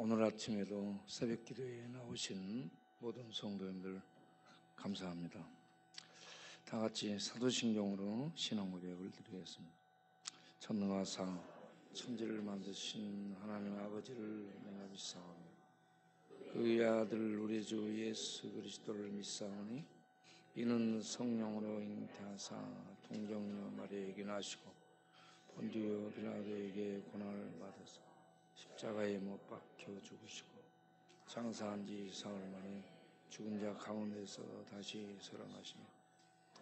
오늘 아침에도 새벽 기도에 나오신 모든 성도님들 감사합니다. 다 같이 사도신경으로 신앙 고백을 드리겠습니다. 전능하사 천지를 만드신 하나님 아버지를 내가 믿사오니 그의 아들 우리 주 예수 그리스도를 믿사오니 이는 성령으로 잉태하사 동정녀 마리아에게 나시고 본디오 빌라도에게 고난을 받으사 십자가에 못 박혀 죽으시고 장사한 지 사흘 만에 죽은 자 가운데서 다시 살아나시며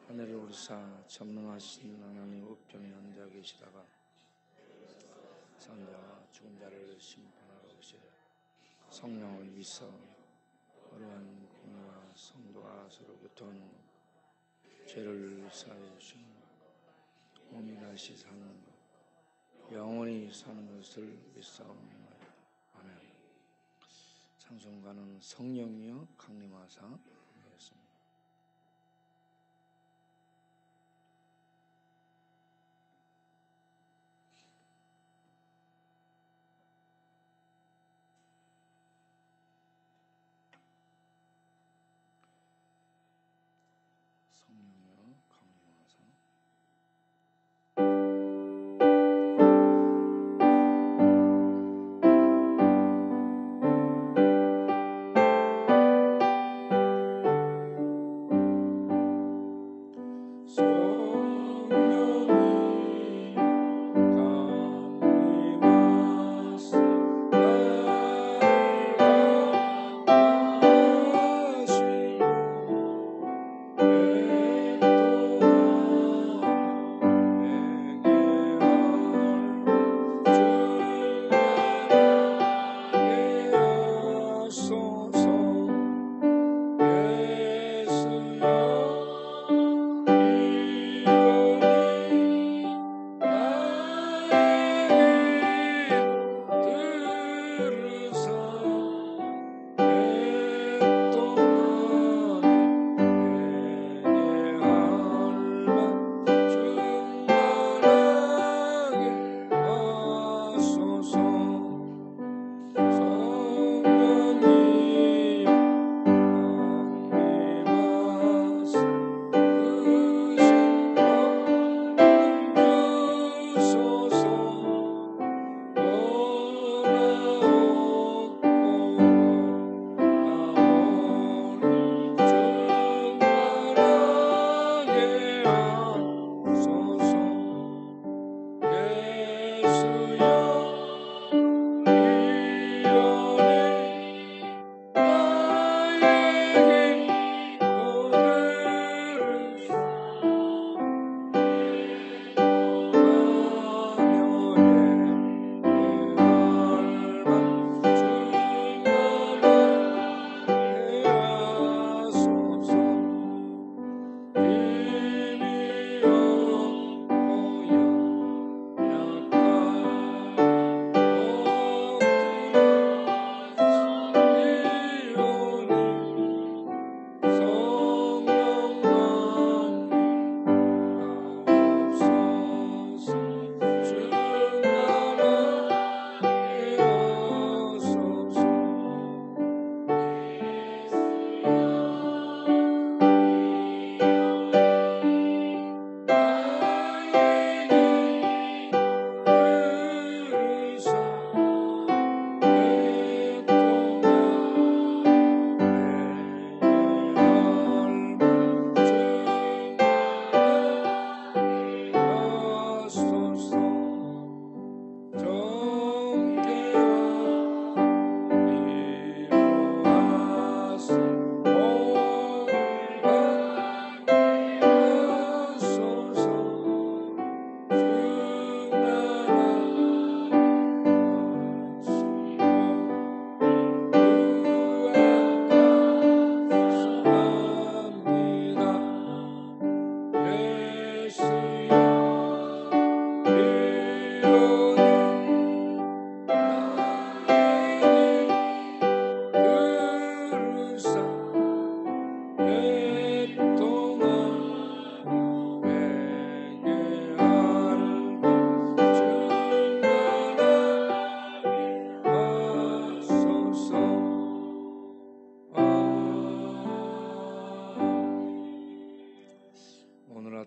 하늘을 오르사 전능하신 하나님 우편에 앉아 계시다가 산자와 죽은 자를 심판하러 오시리라. 성령을 믿사 거룩한 공의와 성도가 서로 교통하는 것, 죄를 사하여 주시는 것, 몸이 다시 사는 것, 영원히 사는 것을 믿사옵나이다. 아멘. 찬송가는 성령이여 강림하사 하겠습니다. 성령이여 강림하사 성령이 강림하사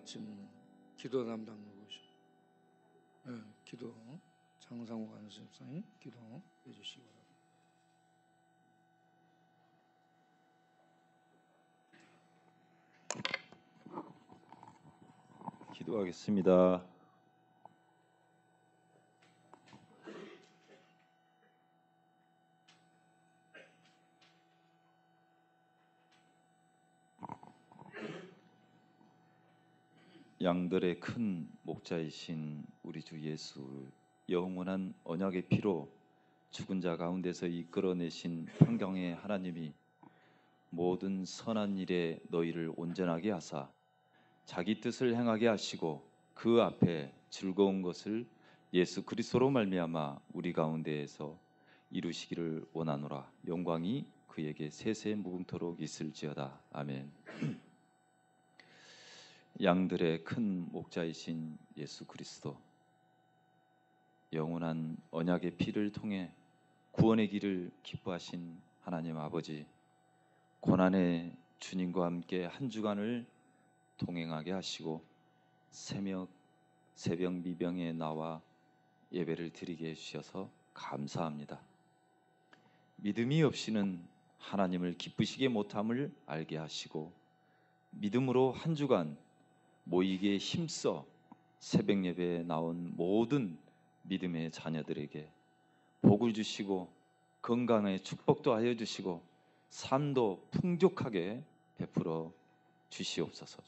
아침 기도 담당 누구시죠? 네, 기도 장상욱 안수집사님 기도 해주시기 바랍니다. 기도하겠습니다. 양들의 큰 목자이신 우리 주 예수, 영원한 언약의 피로 죽은 자 가운데서 이끌어내신 평강의 하나님이 모든 선한 일에 너희를 온전하게 하사 자기 뜻을 행하게 하시고 그 앞에 즐거운 것을 예수 그리스도로 말미암아 우리 가운데에서 이루시기를 원하노라. 영광이 그에게 세세 무궁토록 있을지어다. 아멘. 양들의 큰 목자이신 예수 그리스도, 영원한 언약의 피를 통해 구원의 길을 기뻐하신 하나님 아버지, 고난의 주님과 함께 한 주간을 동행하게 하시고 새벽 미병에 나와 예배를 드리게 해주셔서 감사합니다. 믿음이 없이는 하나님을 기쁘시게 못함을 알게 하시고 믿음으로 한 주간 모이기에 힘써 새벽 예배에 나온 모든 믿음의 자녀들에게 복을 주시고 건강의 축복도 하여 주시고 삶도 풍족하게 베풀어 주시옵소서.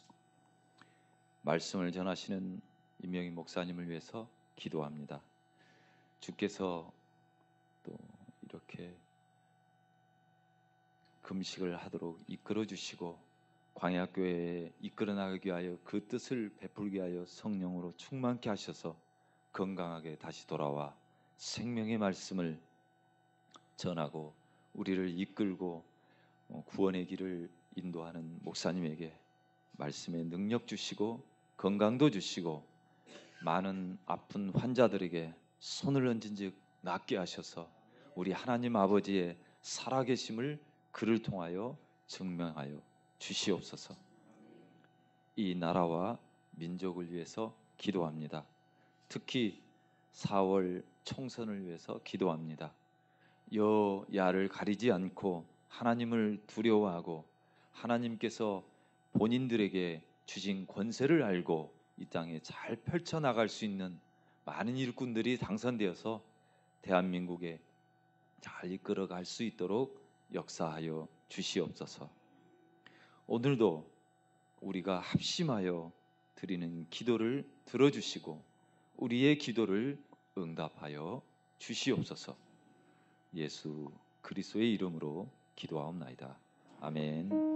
말씀을 전하시는 임영희 목사님을 위해서 기도합니다. 주께서 또 이렇게 금식을 하도록 이끌어 주시고 광야교회에 이끌어 나가게 하여 그 뜻을 베풀게 하여 성령으로 충만케 하셔서 건강하게 다시 돌아와 생명의 말씀을 전하고 우리를 이끌고 구원의 길을 인도하는 목사님에게 말씀의 능력 주시고 건강도 주시고 많은 아픈 환자들에게 손을 얹은즉 낫게 하셔서 우리 하나님 아버지의 살아계심을 그를 통하여 증명하여 주시옵소서. 이 나라와 민족을 위해서 기도합니다. 특히 4월 총선을 위해서 기도합니다. 여야를 가리지 않고 하나님을 두려워하고 하나님께서 본인들에게 주신 권세를 알고 이 땅에 잘 펼쳐나갈 수 있는 많은 일꾼들이 당선되어서 대한민국에 잘 이끌어갈 수 있도록 역사하여 주시옵소서. 오늘도 우리가 합심하여 드리는 기도를 들어주시고 우리의 기도를 응답하여 주시옵소서. 예수 그리스도의 이름으로 기도하옵나이다. 아멘.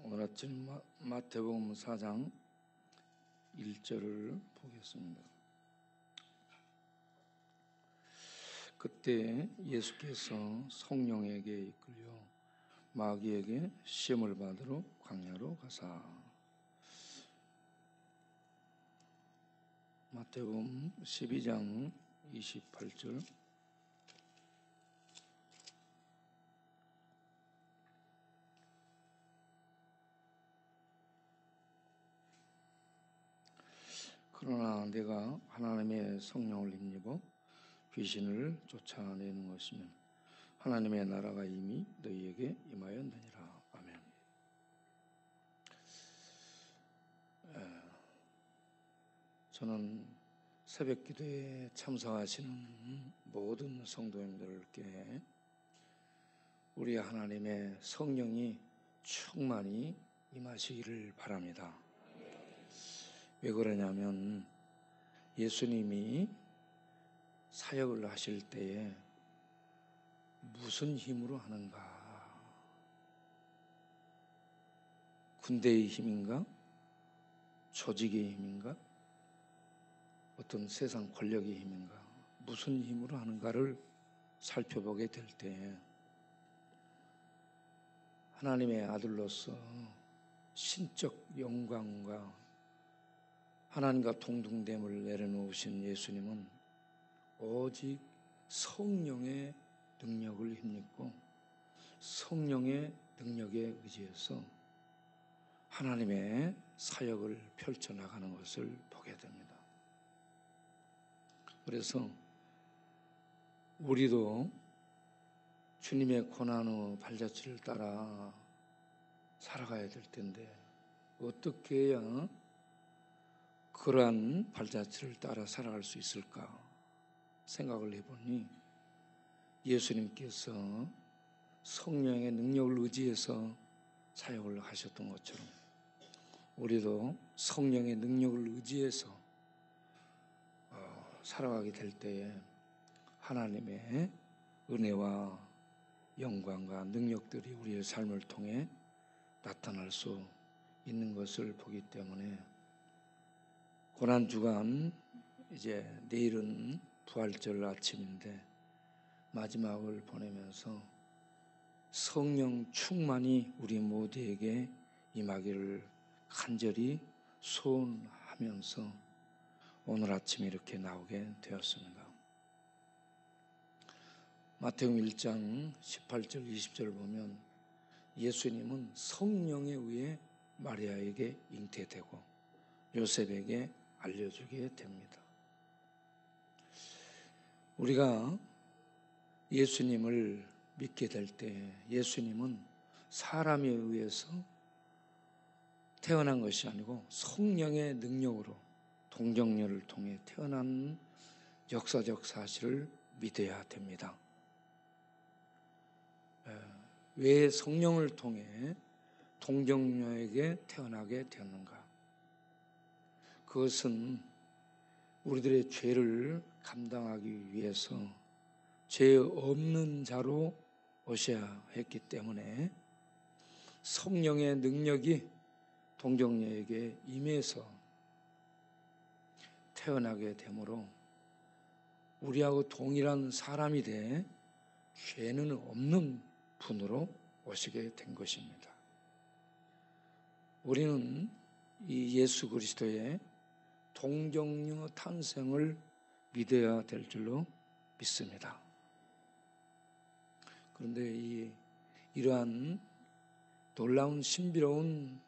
오늘 아침 마태복음 4장 1절을 보겠습니다. 그때 예수께서 성령에게 이끌려 마귀에게 시험을 받으러 광야로 가사. 마태복음 12장 28절. 그러나 내가 하나님의 성령을 힘입어 귀신을 쫓아내는 것이면 하나님의 나라가 이미 너희에게 임하였느니라. 아멘. 저는 새벽 기도에 참석하시는 모든 성도님들께 우리 하나님의 성령이 충만히 임하시기를 바랍니다. 왜 그러냐면 예수님이 사역을 하실 때에 무슨 힘으로 하는가? 군대의 힘인가? 조직의 힘인가? 어떤 세상 권력의 힘인가, 무슨 힘으로 하는가를 살펴보게 될 때 하나님의 아들로서 신적 영광과 하나님과 동등됨을 내려놓으신 예수님은 오직 성령의 능력을 힘입고 성령의 능력에 의지해서 하나님의 사역을 펼쳐나가는 것을 보게 됩니다. 그래서 우리도 주님의 고난의 발자취를 따라 살아가야 될 텐데 어떻게 해야 그러한 발자취를 따라 살아갈 수 있을까 생각을 해보니 예수님께서 성령의 능력을 의지해서 사역을 하셨던 것처럼 우리도 성령의 능력을 의지해서 살아가게 될 때에 하나님의 은혜와 영광과 능력들이 우리의 삶을 통해 나타날 수 있는 것을 보기 때문에 고난주간 이제 내일은 부활절 아침인데 마지막을 보내면서 성령 충만이 우리 모두에게 임하기를 간절히 소원하면서 오늘 아침에 이렇게 나오게 되었습니다. 마태복음 1장 18절 20절을 보면 예수님은 성령에 의해 마리아에게 잉태되고 요셉에게 알려주게 됩니다. 우리가 예수님을 믿게 될 때 예수님은 사람에 의해서 태어난 것이 아니고 성령의 능력으로 동정녀를 통해 태어난 역사적 사실을 믿어야 됩니다. 왜 성령을 통해 동정녀에게 태어나게 되었는가? 그것은 우리들의 죄를 감당하기 위해서 죄 없는 자로 오셔야 했기 때문에 성령의 능력이 동정녀에게 임해서 태어나게 되므로 우리하고 동일한 사람이 돼 죄는 없는 분으로 오시게 된 것입니다. 우리는 이 예수 그리스도의 동정녀 탄생을 믿어야 될 줄로 믿습니다. 그런데 이러한 놀라운 신비로운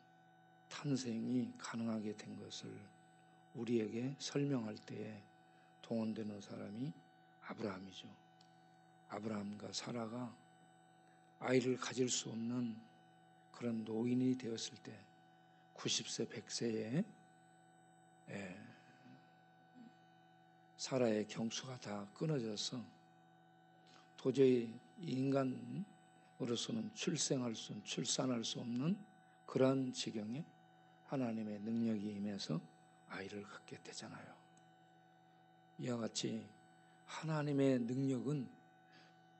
탄생이 가능하게 된 것을 우리에게 설명할 때에 동원되는 사람이 아브라함이죠. 아브라함과 사라가 아이를 가질 수 없는 그런 노인이 되었을 때 90세, 100세에 사라의 경수가 다 끊어져서 도저히 인간으로서는 출산할 수 없는 그러한 지경에 하나님의 능력이 임해서 아이를 갖게 되잖아요. 이와 같이 하나님의 능력은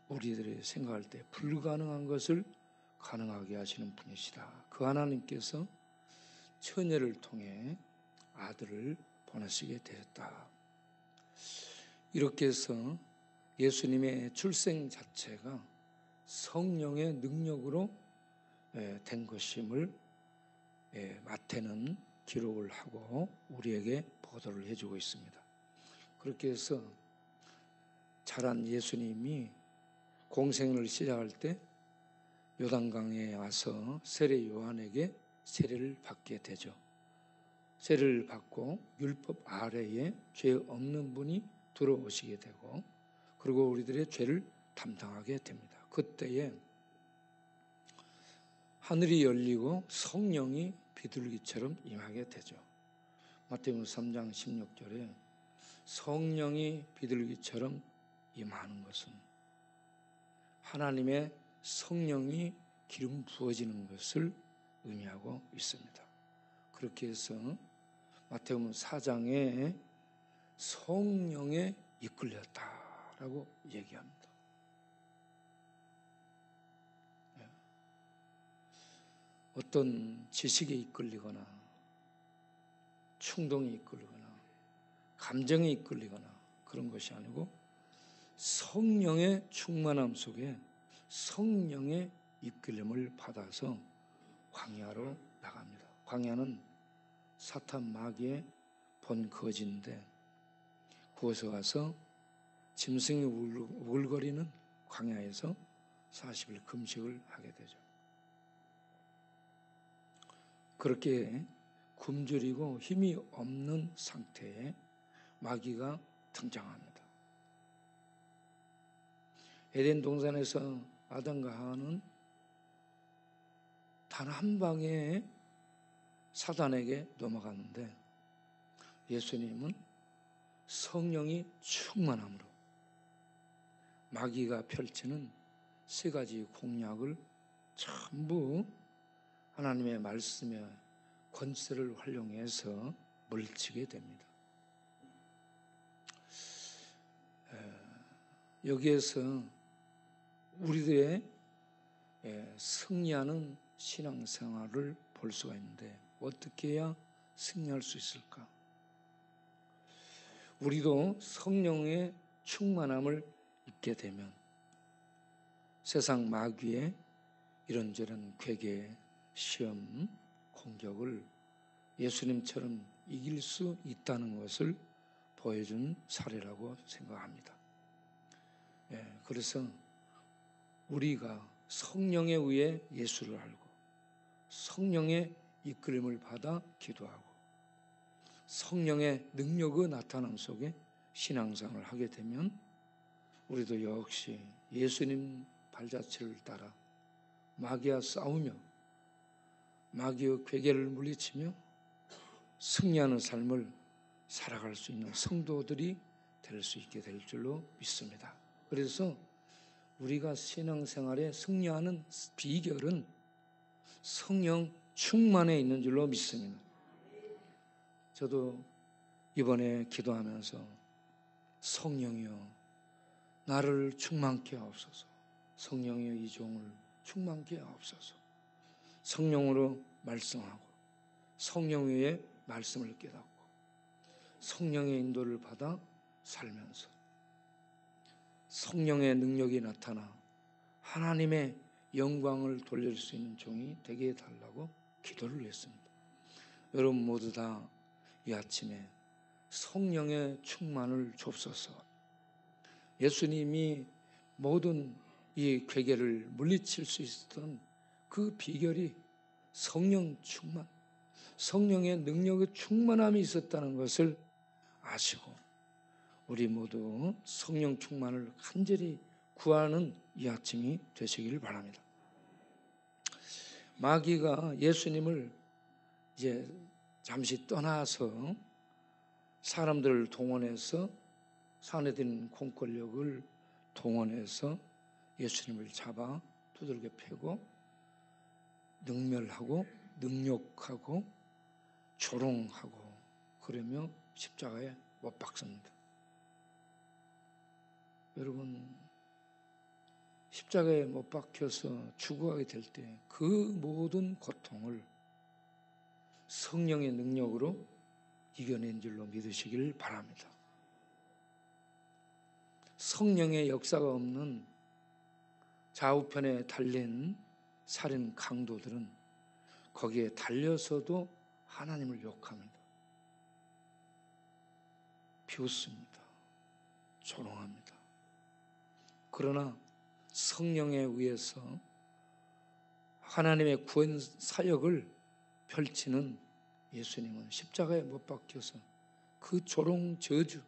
우리들이 생각할 때 불가능한 것을 가능하게 하시는 분이시다. 그 하나님께서 처녀를 통해 아들을 보내시게 되었다. 이렇게 해서 예수님의 출생 자체가 성령의 능력으로 된 것임을 마태는 기록을 하고 우리에게 보도를 해주고 있습니다. 그렇게 해서 자란 예수님이 공생을 시작할 때 요단강에 와서 세례 요한에게 세례를 받게 되죠. 세례를 받고 율법 아래에 죄 없는 분이 들어오시게 되고 그리고 우리들의 죄를 담당하게 됩니다. 그때에 하늘이 열리고 성령이 비둘기처럼 임하게 되죠. 마태복음 3장 16절에 성령이 비둘기처럼 임하는 것은 하나님의 성령이 기름 부어지는 것을 의미하고 있습니다. 그렇게 해서 마태복음 4장에 성령에 이끌렸다라고 얘기합니다. 어떤 지식에 이끌리거나 충동에 이끌리거나 감정에 이끌리거나 그런 것이 아니고 성령의 충만함 속에 성령의 이끌림을 받아서 광야로 나갑니다. 광야는 사탄 마귀의 본거지인데 그곳에 가서 짐승이 우글거리는 광야에서 40일 금식을 하게 되죠. 그렇게 굶주리고 힘이 없는 상태에 마귀가 등장합니다. 에덴 동산에서 아담과 하와는 단 한 방에 사단에게 넘어갔는데 예수님은 성령이 충만함으로 마귀가 펼치는 세 가지 공략을 전부 하나님의 말씀의 권세를 활용해서 물리치게 됩니다. 여기에서 우리들의 승리하는 신앙생활을 볼 수가 있는데 어떻게 해야 승리할 수 있을까? 우리도 성령의 충만함을 입게 되면 세상 마귀의 이런저런 괴계, 시험, 공격을 예수님처럼 이길 수 있다는 것을 보여준 사례라고 생각합니다. 그래서 우리가 성령에 의해 예수를 알고 성령의 이끌림을 받아 기도하고 성령의 능력의 나타남 속에 신앙생활을 하게 되면 우리도 역시 예수님 발자취를 따라 마귀와 싸우며 마귀의 괴계를 물리치며 승리하는 삶을 살아갈 수 있는 성도들이 될 수 있게 될 줄로 믿습니다. 그래서 우리가 신앙생활에 승리하는 비결은 성령 충만에 있는 줄로 믿습니다. 저도 이번에 기도하면서 성령이여 나를 충만케 하옵소서, 성령이여 이 종을 충만케 하옵소서, 성령으로 말씀하고 성령 위에 말씀을 깨닫고 성령의 인도를 받아 살면서 성령의 능력이 나타나 하나님의 영광을 돌릴 수 있는 종이 되게 해달라고 기도를 했습니다. 여러분 모두 다 이 아침에 성령의 충만을 줍소서. 예수님이 모든 이 괴계를 물리칠 수 있었던 그 비결이 성령 충만, 성령의 능력의 충만함이 있었다는 것을 아시고 우리 모두 성령 충만을 간절히 구하는 이 아침이 되시길 바랍니다. 마귀가 예수님을 이제 잠시 떠나서 사람들을 동원해서 사내들인 공권력을 동원해서 예수님을 잡아 두들겨 패고 능멸하고 능욕하고 조롱하고 그러며 십자가에 못 박습니다. 여러분 십자가에 못 박혀서 죽어가게 될 때 그 모든 고통을 성령의 능력으로 이겨낸 줄로 믿으시길 바랍니다. 성령의 역사가 없는 좌우편에 달린 살인 강도들은 거기에 달려서도 하나님을 욕합니다. 비웃습니다. 조롱합니다. 그러나 성령에 의해서 하나님의 구원 사역을 펼치는 예수님은 십자가에 못 박혀서 그 조롱, 저주,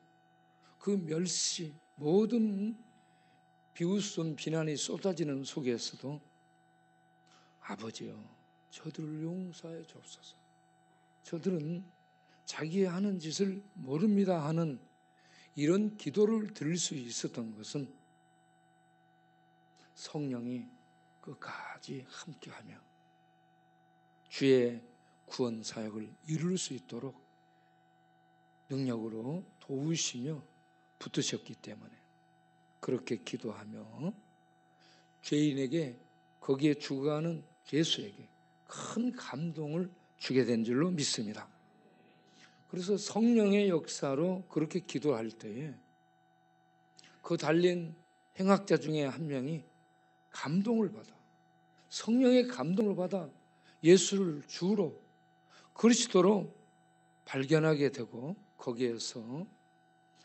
그 멸시, 모든 비웃음, 비난이 쏟아지는 속에서도 아버지여 저들을 용서해 주옵소서. 저들은 자기 하는 짓을 모릅니다 하는 이런 기도를 들을 수 있었던 것은 성령이 끝까지 함께하며 주의 구원 사역을 이룰 수 있도록 능력으로 도우시며 붙드셨기 때문에 그렇게 기도하며 죄인에게 거기에 죽어가는 예수에게 큰 감동을 주게 된 줄로 믿습니다. 그래서 성령의 역사로 그렇게 기도할 때에 그 달린 행악자 중에 한 명이 감동을 받아, 성령의 감동을 받아 예수를 주로 그리스도로 발견하게 되고, 거기에서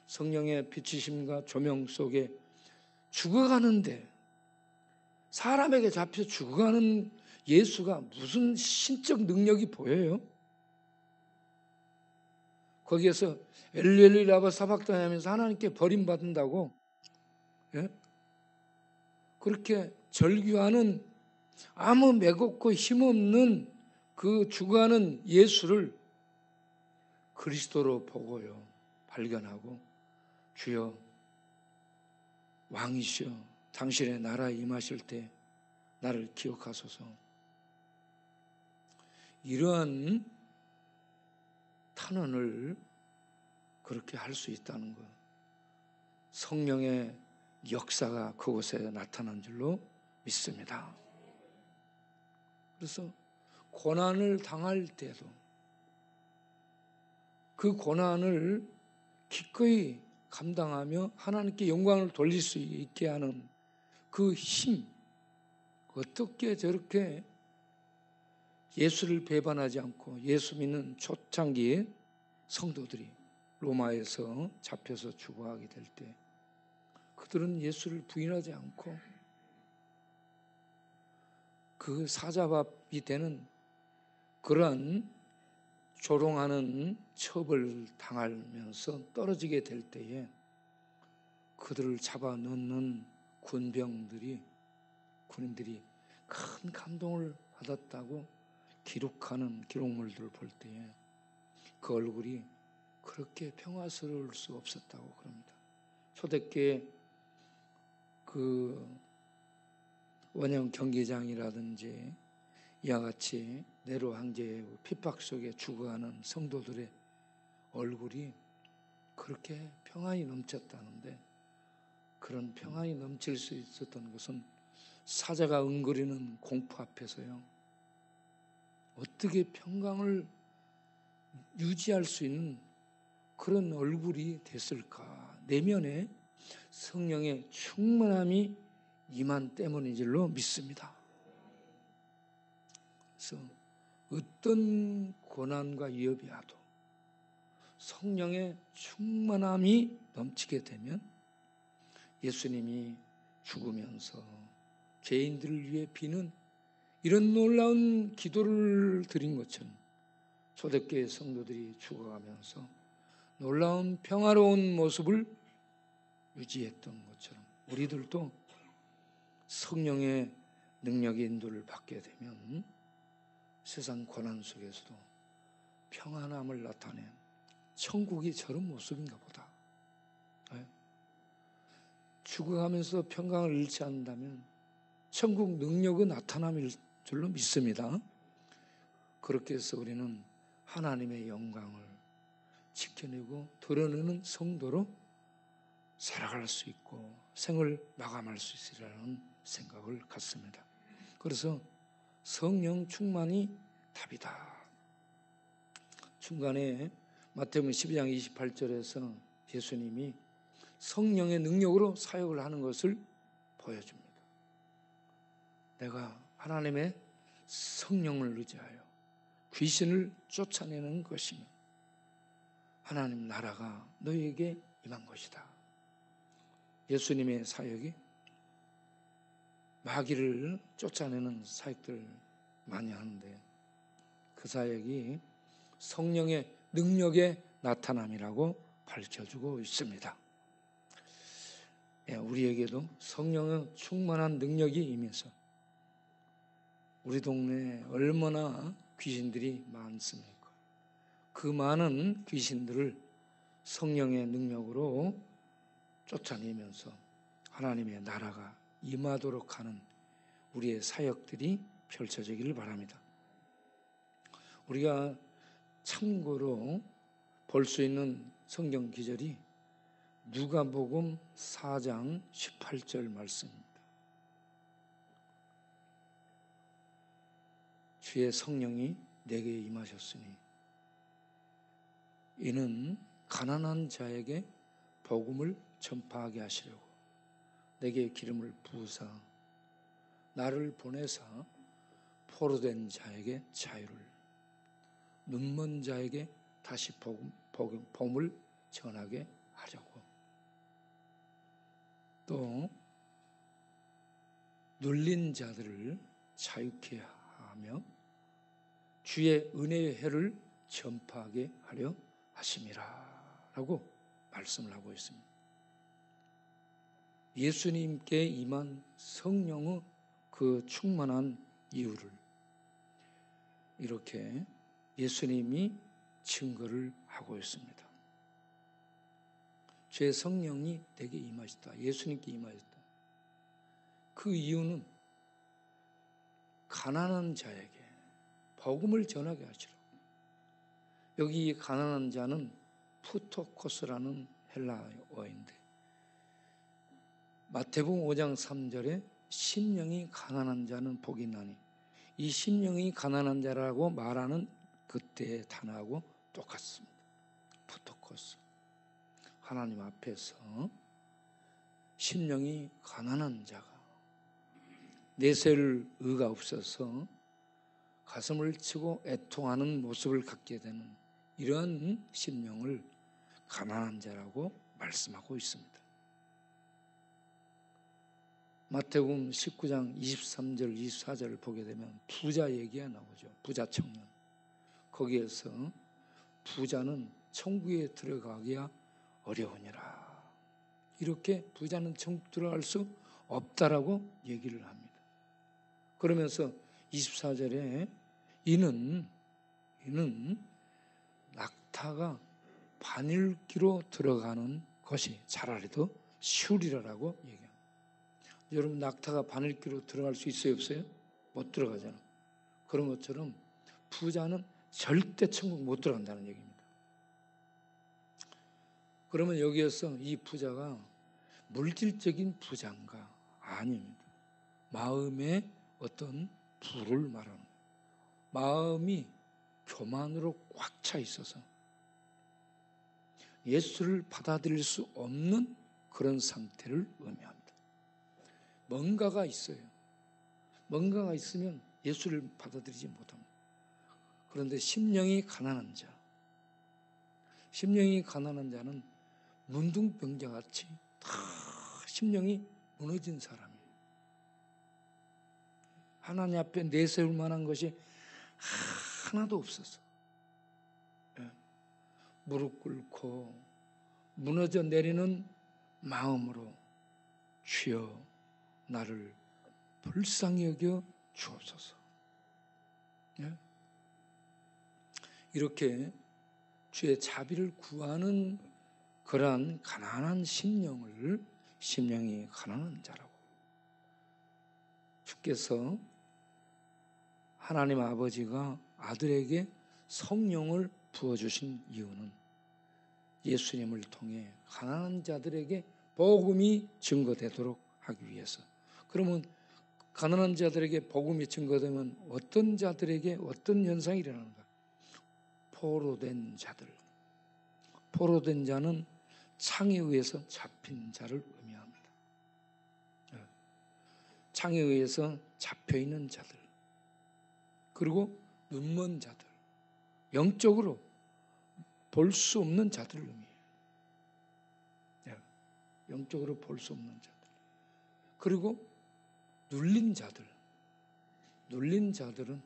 성령의 비추심과 조명 속에 죽어가는데, 사람에게 잡혀 죽어가는 예수가 무슨 신적 능력이 보여요? 거기에서 엘리 라바 사박다니 하면서 하나님께 버림받는다고, 예? 그렇게 절규하는 아무 매겁고 힘없는 그 죽어가는 예수를 그리스도로 보고요, 발견하고, 주여 왕이시여 당신의 나라에 임하실 때 나를 기억하소서. 이러한 탄원을 그렇게 할 수 있다는 것, 성령의 역사가 그곳에 나타난 줄로 믿습니다. 그래서 고난을 당할 때도 그 고난을 기꺼이 감당하며 하나님께 영광을 돌릴 수 있게 하는 그 힘, 어떻게 저렇게 예수를 배반하지 않고 예수 믿는 초창기에 성도들이 로마에서 잡혀서 죽어가게 될 때 그들은 예수를 부인하지 않고 그 사자밥이 되는 그러한 조롱하는 처벌을 당하면서 떨어지게 될 때에 그들을 잡아 넣는 군인들이 큰 감동을 받았다고 기록하는 기록물들을 볼 때에 그 얼굴이 그렇게 평화스러울 수 없었다고 그럽니다. 초대교회 그 원형 경기장이라든지 이와 같이 네로 황제의 핍박 속에 죽어가는 성도들의 얼굴이 그렇게 평안이 넘쳤다는데, 그런 평안이 넘칠 수 있었던 것은 사자가 웅거리는 공포 앞에서요, 어떻게 평강을 유지할 수 있는 그런 얼굴이 됐을까? 내면에 성령의 충만함이 임한 때문인 줄로 믿습니다. 그래서 어떤 고난과 위협이 와도 성령의 충만함이 넘치게 되면 예수님이 죽으면서 죄인들을 위해 비는 이런 놀라운 기도를 드린 것처럼 초대교회 성도들이 죽어가면서 놀라운 평화로운 모습을 유지했던 것처럼 우리들도 성령의 능력의 인도를 받게 되면 세상 고난 속에서도 평안함을 나타낸 천국이 저런 모습인가 보다. 죽어가면서 평강을 잃지 않는다면 천국 능력의 나타남일 줄로 믿습니다. 그렇게 해서 우리는 하나님의 영광을 지켜내고 드러내는 성도로 살아갈 수 있고 생을 마감할 수 있으리라는 생각을 갖습니다. 그래서 성령 충만이 답이다. 중간에 마태복음 12장 28절에서 예수님이 성령의 능력으로 사역을 하는 것을 보여줍니다. 내가 하나님의 성령을 의지하여 귀신을 쫓아내는 것이며 하나님 나라가 너희에게 임한 것이다. 예수님의 사역이 마귀를 쫓아내는 사역들 많이 하는데 그 사역이 성령의 능력의 나타남이라고 밝혀주고 있습니다. 우리에게도 성령의 충만한 능력이 임해서 우리 동네에 얼마나 귀신들이 많습니까? 그 많은 귀신들을 성령의 능력으로 쫓아내면서 하나님의 나라가 임하도록 하는 우리의 사역들이 펼쳐지기를 바랍니다. 우리가 참고로 볼 수 있는 성경 기절이 누가복음 4장 18절 말씀입니다. 주의 성령이 내게 임하셨으니 이는 가난한 자에게 복음을 전파하게 하시려고 내게 기름을 부으사 나를 보내사 포로된 자에게 자유를, 눈먼 자에게 다시 복음을 전하게 하려고, 또 눌린 자들을 자유케 하며 주의 은혜의 해를 전파하게 하려 하심이라 라고 말씀을 하고 있습니다. 예수님께 임한 성령의 그 충만한 이유를 이렇게 예수님이 증거를 하고 있습니다. 제 성령이 내게 임하셨다. 예수님께 임하셨다. 그 이유는 가난한 자에게 복음을 전하게 하시라고. 여기 가난한 자는 푸토코스라는 헬라어인데 마태복음 5장 3절에 심령이 가난한 자는 복이 나니, 이 심령이 가난한 자라고 말하는 그때의 단어하고 똑같습니다. 푸토코스. 하나님 앞에서 심령이 가난한 자가 내세울 의가 없어서 가슴을 치고 애통하는 모습을 갖게 되는 이러한 심령을 가난한 자라고 말씀하고 있습니다. 마태복음 19장 23절 24절을 보게 되면 부자 얘기가 나오죠. 부자 청년. 거기에서 부자는 천국에 들어가기가 어려우니라, 이렇게 부자는 천국 들어갈 수 없다라고 얘기를 합니다. 그러면서 24절에 이는 낙타가 바늘기로 들어가는 것이 차라리 더 쉬우리라라고 얘기합니다. 여러분, 낙타가 바늘기로 들어갈 수 있어요, 없어요? 못 들어가잖아. 그런 것처럼 부자는 절대 천국 못 들어간다는 얘기입니다. 그러면 여기에서 이 부자가 물질적인 부자인가? 아닙니다. 마음의 어떤 부를 말하는 거예요. 마음이 교만으로 꽉 차 있어서 예수를 받아들일 수 없는 그런 상태를 의미합니다. 뭔가가 있어요. 뭔가가 있으면 예수를 받아들이지 못합니다. 그런데 심령이 가난한 자, 심령이 가난한 자는 문둥병자같이 다 심령이 무너진 사람이에요. 하나님 앞에 내세울 만한 것이 하나도 없어서 무릎 꿇고 무너져 내리는 마음으로 주여 나를 불쌍히 여겨 주옵소서. 이렇게 주의 자비를 구하는 그러한 가난한 심령이 가난한 자라고. 주께서 하나님 아버지가 아들에게 성령을 부어주신 이유는 예수님을 통해 가난한 자들에게 복음이 증거되도록 하기 위해서. 그러면 가난한 자들에게 복음이 증거되면 어떤 자들에게 어떤 현상이 일어나는가? 포로된 자들. 포로된 자는 창에 의해서 잡힌 자를 의미합니다. 창에 의해서 잡혀있는 자들, 그리고 눈먼 자들, 영적으로 볼 수 없는 자들을 의미해요. 영적으로 볼 수 없는 자들. 그리고 눌린 자들. 눌린 자들은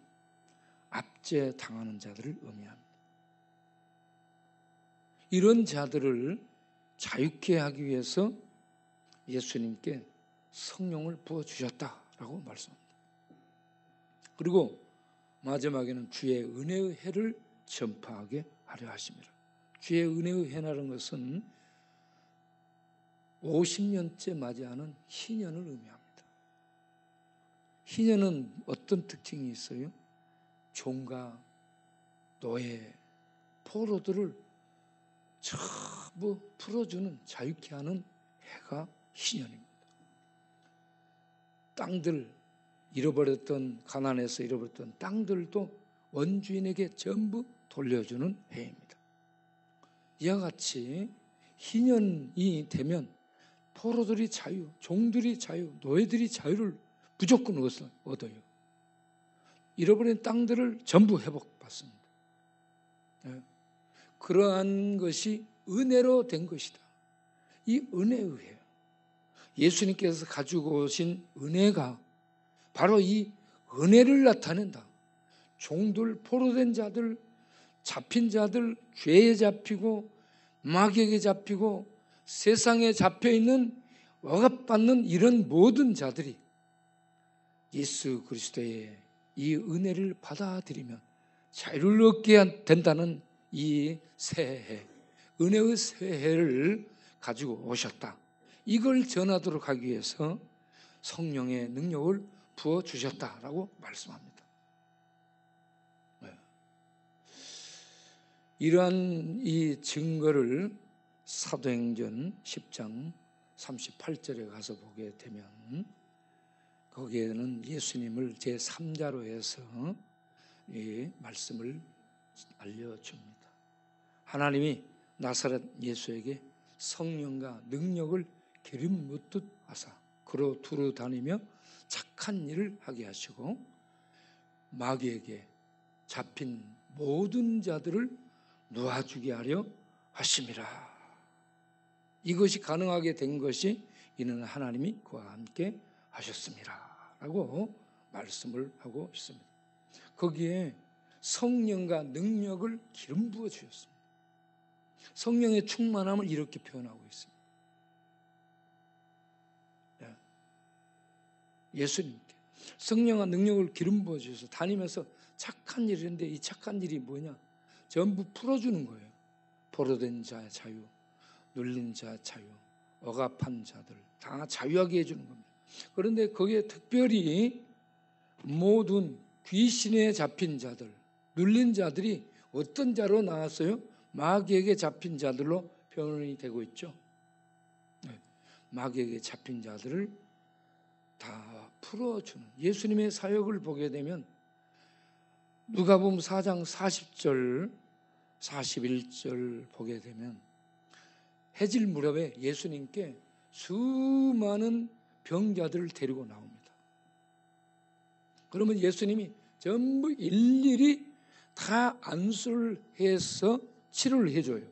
압제당하는 자들을 의미합니다. 이런 자들을 자유케 하기 위해서 예수님께 성령을 부어주셨다라고 말씀합니다. 그리고 마지막에는 주의 은혜의 해를 전파하게 하려 하십니다. 주의 은혜의 해라는 것은 50년째 맞이하는 희년을 의미합니다. 희년은 어떤 특징이 있어요? 종과 노예, 포로들을 전부 풀어주는, 자유케 하는 해가 희년입니다. 땅들, 가난해서 잃어버렸던 땅들도 원주인에게 전부 돌려주는 해입니다. 이와 같이 희년이 되면 포로들이 자유, 종들이 자유, 노예들이 자유를 무조건 얻어요. 잃어버린 땅들을 전부 회복받습니다. 그러한 것이 은혜로 된 것이다. 이 은혜에 의해요. 예수님께서 가지고 오신 은혜가 바로 이 은혜를 나타낸다. 종들, 포로된 자들, 잡힌 자들, 죄에 잡히고 마귀에게 잡히고 세상에 잡혀있는 억압받는 이런 모든 자들이 예수 그리스도의 이 은혜를 받아들이면 자유를 얻게 된다는 이 새해, 은혜의 새해를 가지고 오셨다. 이걸 전하도록 하기 위해서 성령의 능력을 부어주셨다라고 말씀합니다. 이러한 이 증거를 사도행전 10장 38절에 가서 보게 되면 거기에는 예수님을 제3자로 해서 이 말씀을 알려줍니다. 하나님이 나사렛 예수에게 성령과 능력을 기름 붓듯 하사 그로 두루 다니며 착한 일을 하게 하시고 마귀에게 잡힌 모든 자들을 놓아주게 하려 하심이라. 이것이 가능하게 된 것이 이는 하나님이 그와 함께 하셨습니다 라고 말씀을 하고 있습니다. 거기에 성령과 능력을 기름 부어 주셨습니다. 성령의 충만함을 이렇게 표현하고 있습니다. 예수님께 성령과 능력을 기름 부어 주셔서 다니면서 착한 일을 했는데 이 착한 일이 뭐냐? 전부 풀어주는 거예요. 포로된 자의 자유, 눌린 자의 자유, 억압한 자들 다 자유하게 해주는 겁니다. 그런데 거기에 특별히 모든 귀신에 잡힌 자들, 눌린 자들이 어떤 자로 나왔어요? 마귀에게 잡힌 자들로 표현이 되고 있죠. 마귀에게 잡힌 자들을 다 풀어주는 예수님의 사역을 보게 되면 누가복음 4장 40절 41절 보게 되면 해질 무렵에 예수님께 수많은 병자들을 데리고 나옵니다. 그러면 예수님이 전부 일일이 다 안수를 해서 치료를 해줘요.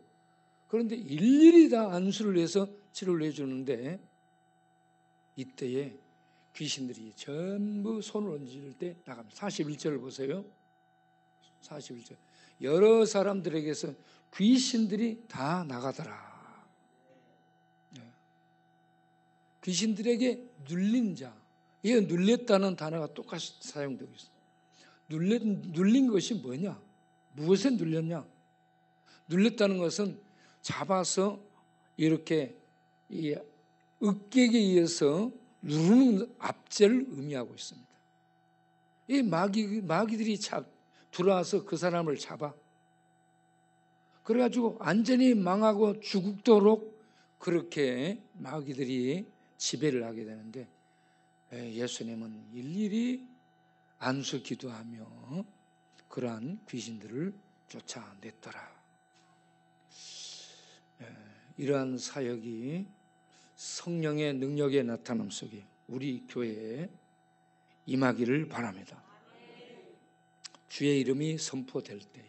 그런데 일일이 다 안수를 해서 치료를 해주는데 이때에 귀신들이 전부 손을 얹을 때 나갑니다. 41절을 보세요. 41절. 여러 사람들에게서 귀신들이 다 나가더라. 귀신들에게 눌린 자, 이 눌렸다는 단어가 똑같이 사용되고 있습니다. 눌린 것이 뭐냐? 무엇에 눌렸냐? 눌렸다는 것은 잡아서 이렇게 이 으깨기에 의해서 누르는 압제를 의미하고 있습니다. 이 마귀들이 들어와서 그 사람을 잡아 그래가지고 완전히 망하고 죽도록 그렇게 마귀들이 지배를 하게 되는데 예수님은 일일이 안수 기도하며 그러한 귀신들을 쫓아냈더라. 이러한 사역이 성령의 능력의 나타남 속에 우리 교회에 임하기를 바랍니다. 주의 이름이 선포될 때에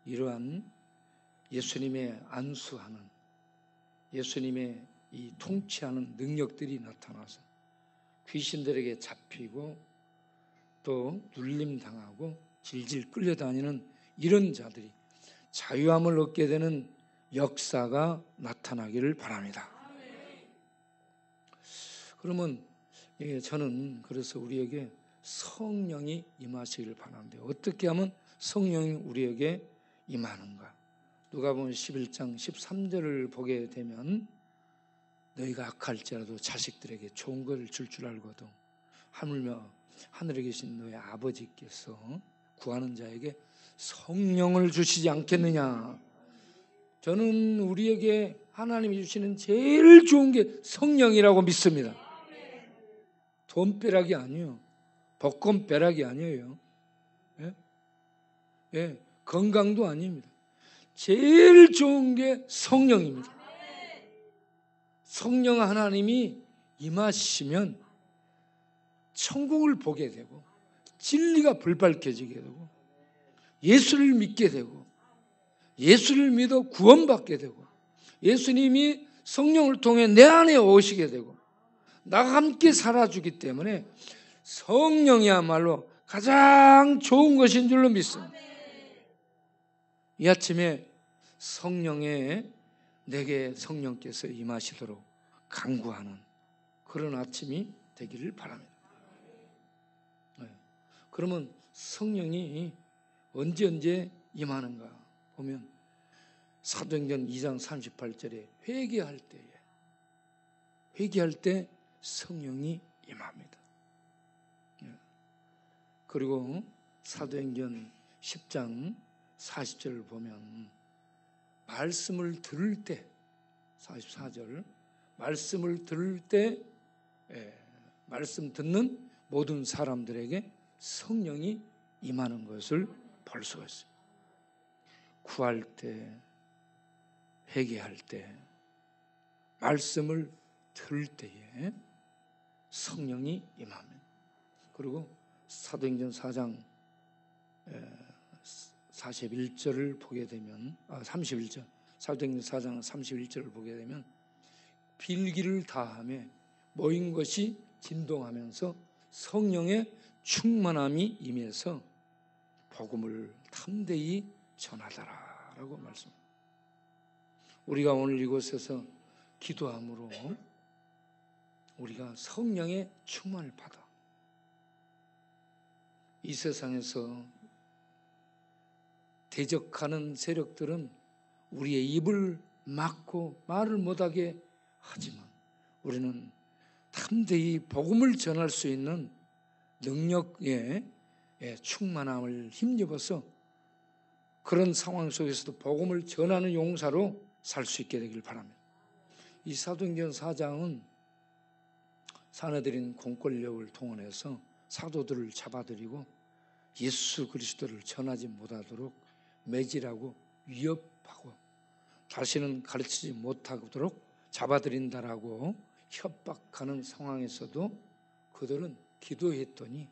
이러한 예수님의 안수하는 예수님의 이 통치하는 능력들이 나타나서 귀신들에게 잡히고 또 눌림당하고 질질 끌려다니는 이런 자들이 자유함을 얻게 되는 역사가 나타나기를 바랍니다. 그러면 저는 그래서 우리에게 성령이 임하시기를 바라는데 어떻게 하면 성령이 우리에게 임하는가? 누가복음 11장 13절을 보게 되면 너희가 악할지라도 자식들에게 좋은 것을 줄 알거든 하물며 하늘에 계신 너희 아버지께서 구하는 자에게 성령을 주시지 않겠느냐. 저는 우리에게 하나님이 주시는 제일 좋은 게 성령이라고 믿습니다. 돈벼락이 아니에요. 복권벼락이 아니에요. 예? 건강도 아닙니다. 제일 좋은 게 성령입니다. 성령 하나님이 임하시면 천국을 보게 되고 진리가 불발켜지게 되고 예수를 믿게 되고 예수를 믿어 구원받게 되고 예수님이 성령을 통해 내 안에 오시게 되고 나와 함께 살아주기 때문에 성령이야말로 가장 좋은 것인 줄로 믿습니다. 이 아침에 성령에 내게 성령께서 임하시도록 간구하는 그런 아침이 되기를 바랍니다. 그러면 성령이 언제 임하는가 보면 사도행전 2장 38절에 회개할 때 성령이 임합니다. 그리고 사도행전 10장 40절을 보면 말씀을 들을 때 44절 말씀을 들을 때 말씀 듣는 모든 사람들에게 성령이 임하는 것을 볼 수가 있어요. 구할 때, 회개할 때, 말씀을 들을 때에 성령이 임합니다. 그리고 사도행전 4장 41절을 보게 되면 31절 사도행전 4장 31절을 보게 되면 빌기를 다하며 모인 것이 진동하면서 성령의 충만함이 임해서 복음을 담대히 전하더라라고 말씀합니다. 우리가 오늘 이곳에서 기도함으로 우리가 성령의 충만을 받아 이 세상에서 대적하는 세력들은 우리의 입을 막고 말을 못하게 하지만 우리는 담대히 복음을 전할 수 있는 능력의 충만함을 힘입어서 그런 상황 속에서도 복음을 전하는 용사로 살 수 있게 되길 바랍니다. 이 사도행전 4장은 사내들인 공권력을 동원해서 사도들을 잡아들이고 예수 그리스도를 전하지 못하도록 매질하고 위협하고 다시는 가르치지 못하도록 잡아들인다라고 협박하는 상황에서도 그들은 기도했더니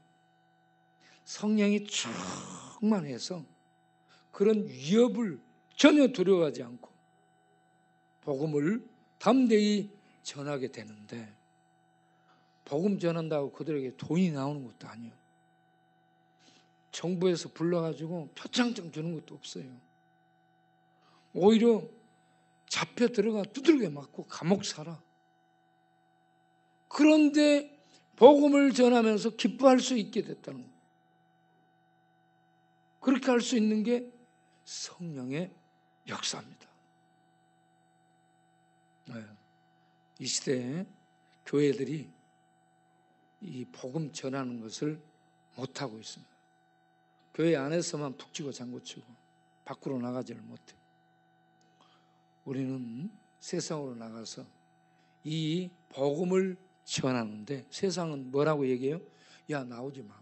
성령이 충만해서 그런 위협을 전혀 두려워하지 않고 복음을 담대히 전하게 되는데 복음 전한다고 그들에게 돈이 나오는 것도 아니에요. 정부에서 불러가지고 표창장 주는 것도 없어요. 오히려 잡혀 들어가 두들겨 맞고 감옥 살아. 그런데 복음을 전하면서 기뻐할 수 있게 됐다는 거예요. 그렇게 할 수 있는 게 성령의 역사입니다. 이 시대에 교회들이 이 복음 전하는 것을 못하고 있습니다. 교회 안에서만 푹 쥐고 장구치고 밖으로 나가지를 못해. 우리는 세상으로 나가서 이 복음을 전하는데 세상은 뭐라고 얘기해요? 야, 나오지 마.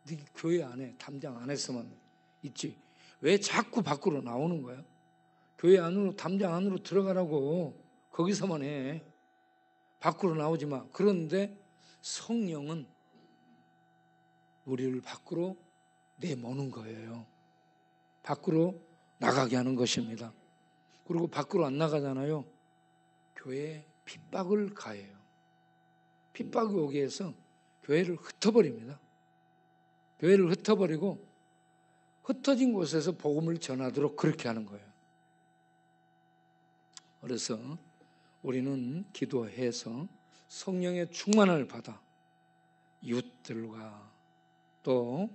네 교회 안에 담장 안에서만 있지. 왜 자꾸 밖으로 나오는 거야? 교회 안으로 담장 안으로 들어가라고. 거기서만 해. 밖으로 나오지 마. 그런데 성령은 우리를 밖으로 내모는 거예요. 밖으로 나가게 하는 것입니다. 그리고 밖으로 안 나가잖아요. 교회에 핍박을 가해요. 핍박이 오게 해서 교회를 흩어버립니다. 교회를 흩어버리고 흩어진 곳에서 복음을 전하도록 그렇게 하는 거예요. 그래서 우리는 기도해서 성령의 충만을 받아 이웃들과 또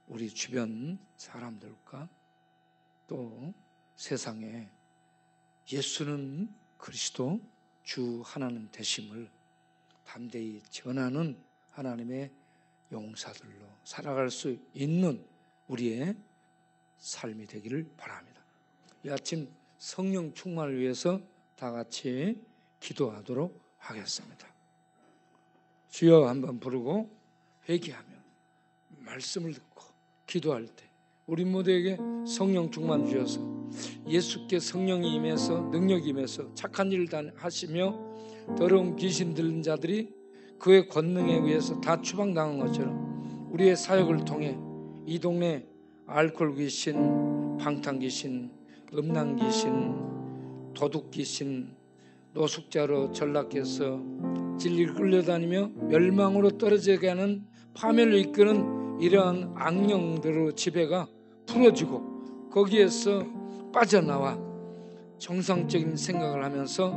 우리 주변 사람들과 또 세상에 예수는 그리스도 주 하나님 되심을 담대히 전하는 하나님의 용사들로 살아갈 수 있는 우리의 삶이 되기를 바랍니다. 이 아침 성령 충만을 위해서 다 같이 기도하도록 하겠습니다. 주여 한번 부르고 회개하며 말씀을 듣고 기도할 때 우리 모두에게 성령 충만 주셔서 예수께 성령이 임해서 능력이 임해서 착한 일을 다 하시며 더러운 귀신 들린 자들이 그의 권능에 의해서 다 추방당한 것처럼 우리의 사역을 통해 이 동네 알코올 귀신, 방탕 귀신, 음란 귀신, 도둑 귀신, 노숙자로 전락해서 진리를 끌려다니며 멸망으로 떨어지게 하는 파멸로 이끄는 이러한 악령들의 지배가 풀어지고 거기에서 빠져나와 정상적인 생각을 하면서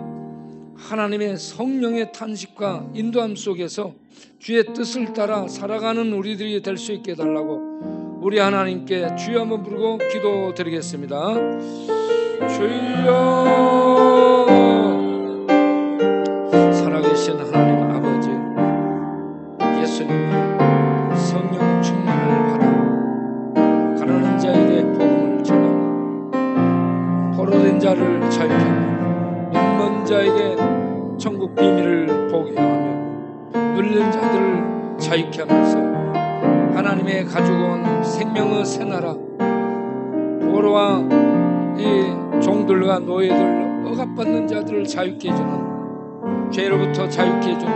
하나님의 성령의 탄식과 인도함 속에서 주의 뜻을 따라 살아가는 우리들이 될 수 있게 해달라고 우리 하나님께 주여 한번 부르고 기도드리겠습니다. 주여, 살아계신 하나님 아버지, 예수님이 성령 충만을 받아 가난한 자에게 복음을 전하고 포로된 자를 자유하며 눈먼 자에게 천국 비밀을 보게 하며 눌린 자들을 자유케 하면서 하나님의 가지고 온 생명의 새 나라, 포로와 이 종들과 노예들, 억압받는 자들을 자유케 해주는, 죄로부터 자유케 해주는,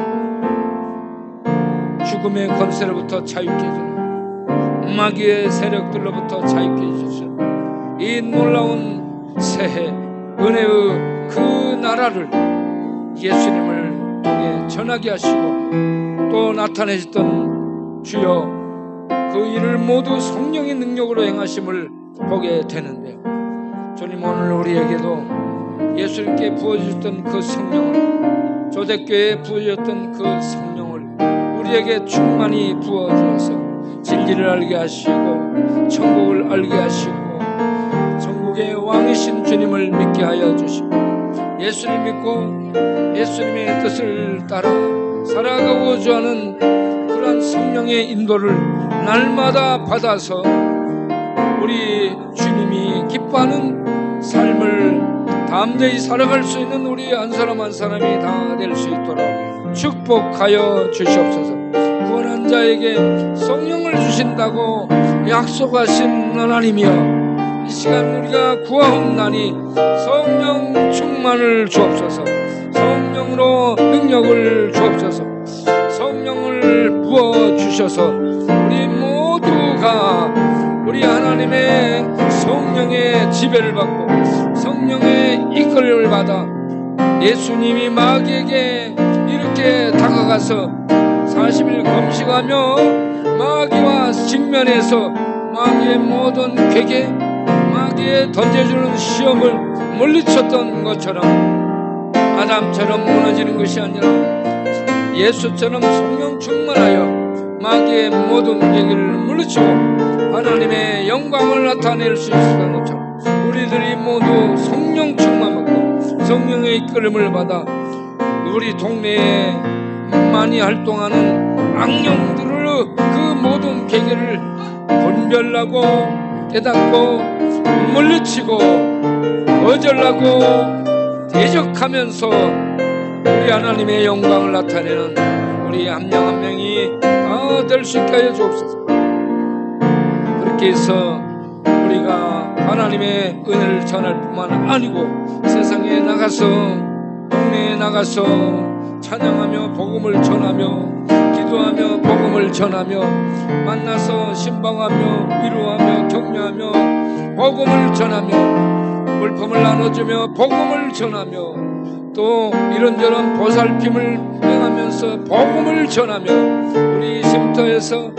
죽음의 권세로부터 자유케 해주는, 마귀의 세력들로부터 자유케 해주시는 이 놀라운 새해 은혜의 그 나라를 예수님을 통해 전하게 하시고 또 나타내셨던 주여, 그 일을 모두 성령의 능력으로 행하심을 보게 되는데요. 주님, 오늘 우리에게도 예수님께 부어주셨던 그 성령을, 초대교회에 부어주셨던 그 성령을 우리에게 충만히 부어주셔서 진리를 알게 하시고 천국을 알게 하시고 천국의 왕이신 주님을 믿게 하여 주시고 예수를 믿고 예수님의 뜻을 따라 살아가고자 하는 그러한 성령의 인도를 날마다 받아서 우리 주님이 기뻐하는 삶을 담대히 살아갈 수 있는 우리 한 사람 한 사람이 다 될 수 있도록 축복하여 주시옵소서. 구원한 자에게 성령을 주신다고 약속하신 하나님이여, 이 시간 우리가 구하옵나니 성령 충만을 주옵소서. 성령으로 능력을 주옵소서. 성령을 부어주셔서 우리 모두가 우리 하나님의 성령의 지배를 받고 성령의 이끌림을 받아 예수님이 마귀에게 이렇게 다가가서 40일 금식하며 마귀와 직면해서 마귀의 모든 괴계, 마귀에 던져주는 시험을 물리쳤던 것처럼 아담처럼 무너지는 것이 아니라 예수처럼 성령 충만하여 마귀의 모든 괴계를 물리치고 하나님의 영광을 나타낼 수 있었던 것처럼 우리들이 모두 성령 충만받고 성령의 이끌림을 받아 우리 동네에 많이 활동하는 악령들을 그 모든 괴계를 분별하고 깨닫고 물리치고 거절하고 대적하면서 우리 하나님의 영광을 나타내는 우리 한 명 한 명이 다 될 수 있게 하여 주옵소서. 그렇게 해서 우리가 하나님의 은혜를 전할 뿐만 아니고 세상에 나가서 동네에 나가서 찬양하며 복음을 전하며 기도하며 복음을 전하며 만나서 신방하며 위로하며 격려하며 복음을 전하며 물품을 나눠주며 복음을 전하며 또 이런저런 보살핌을 행하면서 복음을 전하며 우리 쉼터에서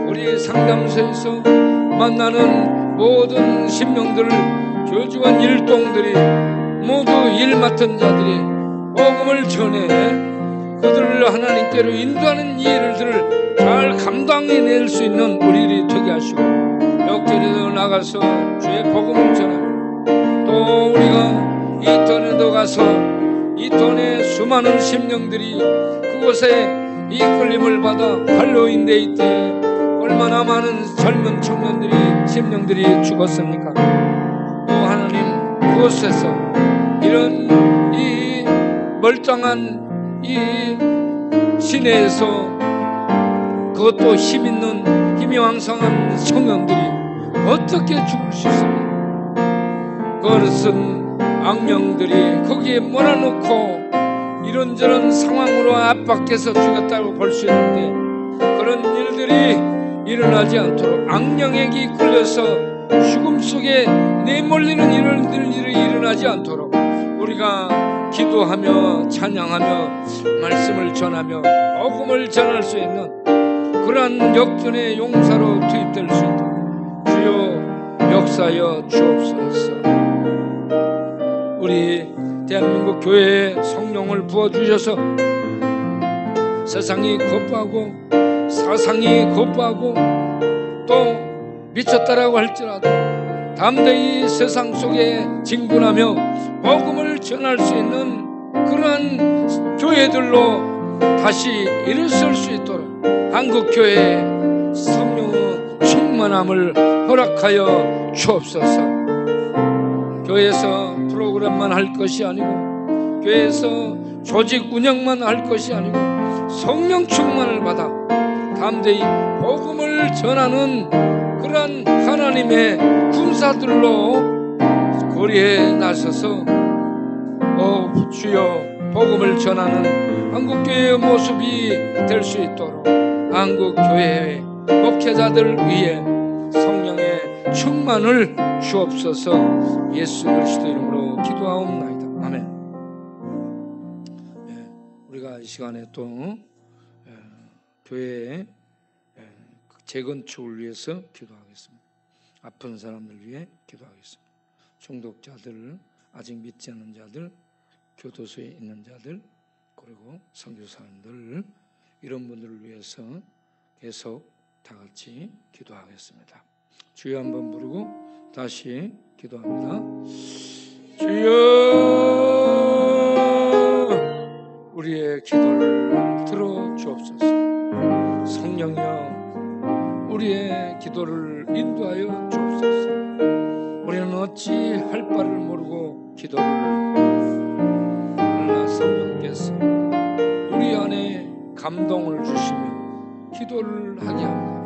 우리 상담소에서 만나는 모든 심령들을 교주원 일동들이 모두 일 맡은 자들이 복음을 전해 그들을 하나님께로 인도하는 이 일들을 잘 감당해낼 수 있는 우리들이 되게 하시고 역전에도 나가서 주의 복음을 전하고 또 우리가 이터에도 가서 이터에 수많은 심령들이 그곳에 이끌림을 받아 할로윈데이 때 얼마나 많은 젊은 청년들이 심령들이 죽었습니까? 또 하나님 그곳에서 이런 이 멀쩡한 이 시내에서 그것도 힘있는 힘이 왕성한 청년들이 어떻게 죽을 수 있습니까? 그것은 악령들이 거기에 몰아넣고 이런저런 상황으로 압박해서 죽였다고 볼 수 있는데, 그런 일들이 일어나지 않도록, 악령에게 이끌려서 죽음 속에 내몰리는 이런 일이 일어나지 않도록 우리가 기도하며 찬양하며 말씀을 전하며 복음을 전할 수 있는 그러한 역전의 용사로 투입될 수 있도록 주여 역사여 주옵소서. 우리 대한민국 교회에 성령을 부어주셔서 세상이 거부하고 사상이 거부하고 또 미쳤다라고 할지라도 담대히 세상 속에 진군하며 복음을 전할 수 있는 그러한 교회들로 다시 일어설 수 있도록 한국교회에 성령의 충만함을 허락하여 주옵소서. 교회에서 프로그램만 할 것이 아니고 교회에서 조직 운영만 할 것이 아니고 성령 충만을 받아 담대히 복음을 전하는 그러한 하나님의 군사들로 거리에 나서서 주여 복음을 전하는 한국교회의 모습이 될 수 있도록 한국교회의 목회자들 위해 성령의 충만을 주옵소서. 예수 그리스도 이름으로 기도하옵나이다. 아멘. 우리가 이 시간에 또 교회의 재건축을 위해서 기도하겠습니다. 아픈 사람들 위해 기도하겠습니다. 중독자들, 아직 믿지 않는 자들, 교도소에 있는 자들, 그리고 선교사님들, 이런 분들을 위해서 계속 다 같이 기도하겠습니다. 주여 한번 부르고 다시 기도합니다. 주여, 우리의 기도를 들어 주옵소서. 성령이여, 우리의 기도를 인도하여 주옵소서. 우리는 어찌 할 바를 모르고 기도를 하고, 그러나 성령께서 우리 안에 감동을 주시며 기도를 하게 합니다.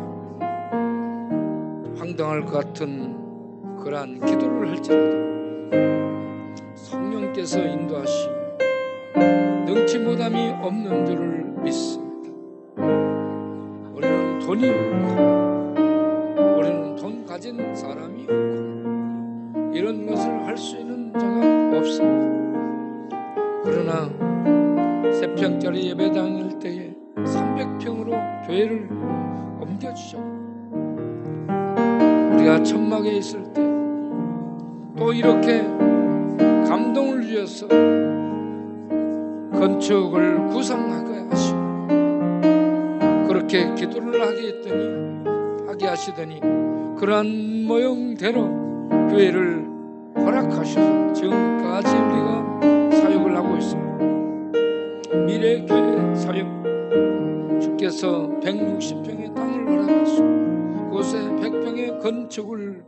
황당할 것 같은 그러한 기도를 할지라도 성령께서 인도하시며 능치 못함이 없는 줄을 믿습니다. 우리는 돈이 없고 우리는 돈 가진 사람이 없고 이런 것을 할 수 있는 자가 없습니다. 그러나 3평짜리 예배당일 때에 300평으로 교회를 옮겨주셨고, 우리가 천막에 있을 때 또 이렇게 감동을 주셔서 건축을 구성하게 하시고 그렇게 기도를 하게 하시더니 그러한 모형대로 교회를 허락하셔서 지금까지 우리가 사역을 하고 있습니다. 미래교회 사역, 주께서 160평의 땅을 허락하시고 그곳에 100평의 건축을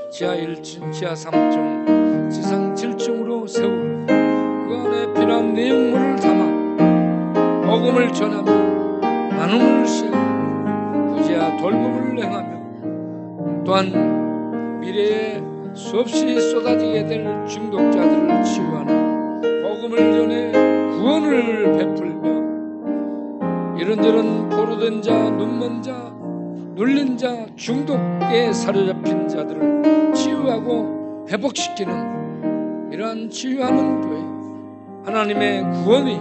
지하 1층, 지하 3층, 지상 7층으로 세우고 그 안에 필요한 내용물을 담아 복음을 전하며 나눔을 시행하고 부지와 돌봄을 행하며 또한 미래에 수없이 쏟아지게 될 중독자들을 치유하는 복음을 전해 구원을 베풀며 이런저런 포로된 자, 눈먼 자, 눌린 자, 중독에 사로잡힌 자들을 치유하고 회복시키는 이러한 치유하는 교회, 하나님의 구원이,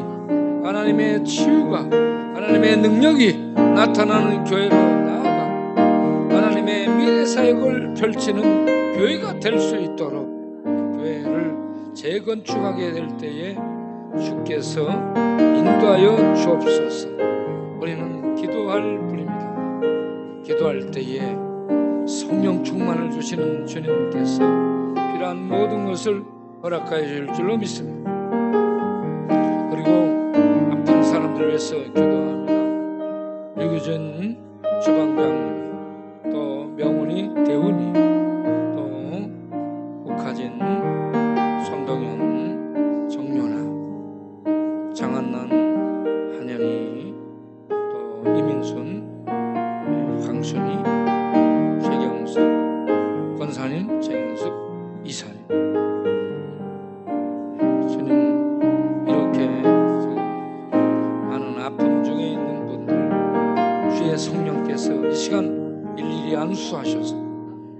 하나님의 치유가, 하나님의 능력이 나타나는 교회로 나아가 하나님의 미래사역을 펼치는 교회가 될 수 있도록 교회를 재건축하게 될 때에 주께서 인도하여 주옵소서. 우리는 기도할 뿐입니다. 기도할 때에 성령 충만을 주시는 주님께서 필요한 모든 것을 허락하여 주실 줄로 믿습니다. 그리고 아픈 사람들을 위해서 기도합니다. 유규진 주방장님, 또 명훈이 대훈이, 또 국하진, 손동현, 정연아, 장한난, 한현이, 또 이민순, 황순이, 최경숙, 권사님, 최경숙, 이사님,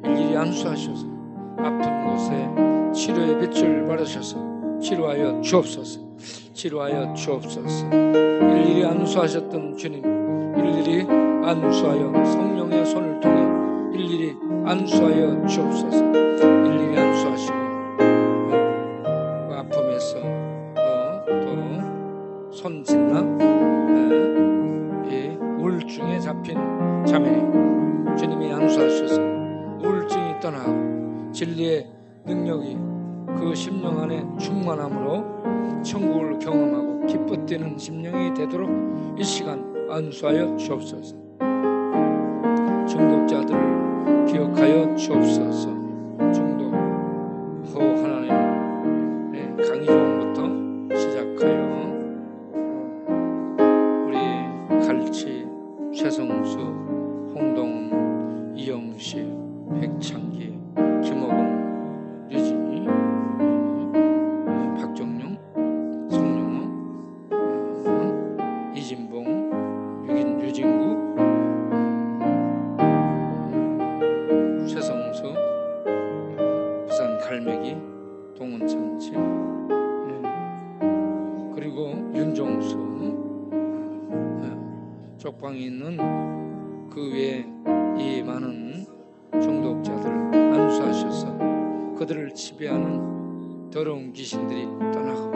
일일이 안수하셔서 아픈 곳에 치료의 빛을 발하셔서 치료하여 주옵소서. 치료하여 주옵소서. 일일이 안수하셨던 주님, 일일이 안수하여 성령의 손을 통해 일일이 안수하여 주옵소서. 일일이 안수하시고 그 아픔에서 또 손짓나 이 우울증에 잡힌 자매 주님이 안수하셔서 우울증이 떠나고 진리의 능력이 그 심령 안에 충만함으로 천국을 경험하고 기뻐 뛰는 심령이 되도록 이 시간 안수하여 주옵소서. 중독자들을 기억하여 주옵소서. 중독 하나님 강의종부터 시작하여 우리 갈치, 최성수, 홍동훈, 이영식, 백창기, 김호봉, 류진이, 박정용, 성룡호, 이진봉, 유진구, 최성수, 부산 갈매기, 동은참치, 그리고 윤종수, 쪽방에 있는 그 외에 이 많은 중독자들 안수하셔서 그들을 지배하는 더러운 귀신들이 떠나고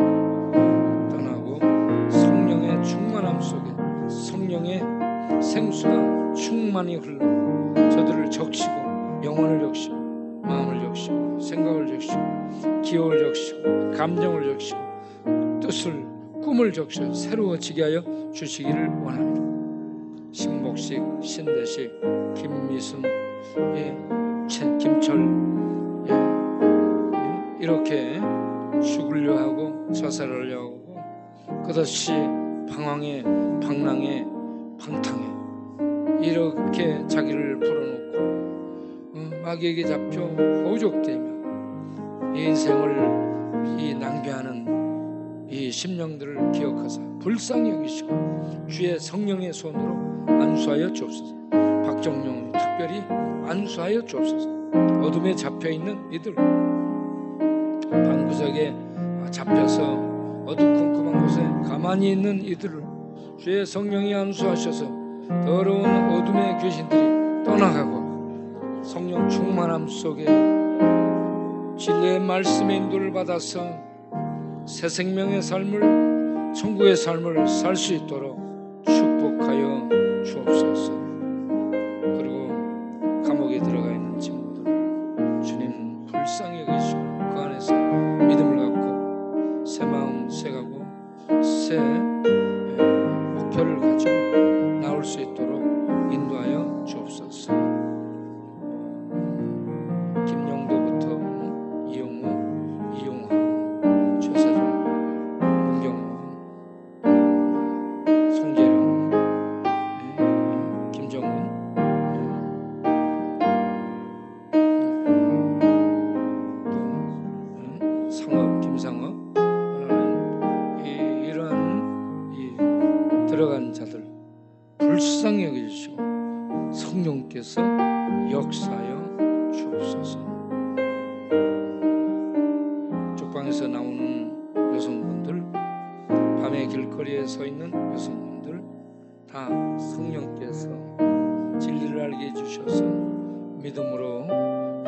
성령의 충만함 속에 성령의 생수가 충만히 흘러 저들을 적시고 영혼을 적시고 마음을 적시고 생각을 적시고 기억을 적시고 감정을 적시고 뜻을 꿈을 적시고 새로워지게 하여 주시기를 원합니다. 신복식, 신대식, 김미순, 김철 이렇게 죽으려 하고 자살하려 하고 끝없이 방황에 방랑에 방탕에 이렇게 자기를 풀어놓고 마귀에게 잡혀 호족되며 이 인생을 이 낭비하는 이 심령들을 기억하사 불쌍히 여기시고 주의 성령의 손으로 안수하여 주옵소서. 박정용 특별히 안수하여 주옵소서. 어둠에 잡혀있는 이들 방구석에 잡혀서 어두컴컴한 곳에 가만히 있는 이들을 주의 성령이 안수하셔서 더러운 어둠의 귀신들이 떠나가고 성령 충만함 속에 진리의 말씀의 인도를 받아서 새 생명의 삶을 천국의 삶을 살 수 있도록 축복하여 주옵소서. 그리고 감옥에 들어가 있는 친구들 주님 불쌍히 여기시고 그 안에서 믿음을 갖고 새 마음 새가고 새 목표를 가지고 나올 수 있도록 인도하여 주옵소서. 김영도부터 이용호, 이용화, 최세종, 문경호, 송재령, 김정훈, 또 상업, 김상업, 이러한 들어간 자들 불쌍히 여겨주시고 성령께서 역사하여 주옵소서. 쪽방에서 나오는 여성분들, 밤에 길거리에 서 있는 여성분들 다 성령께서 진리를 알게 해주셔서 믿음으로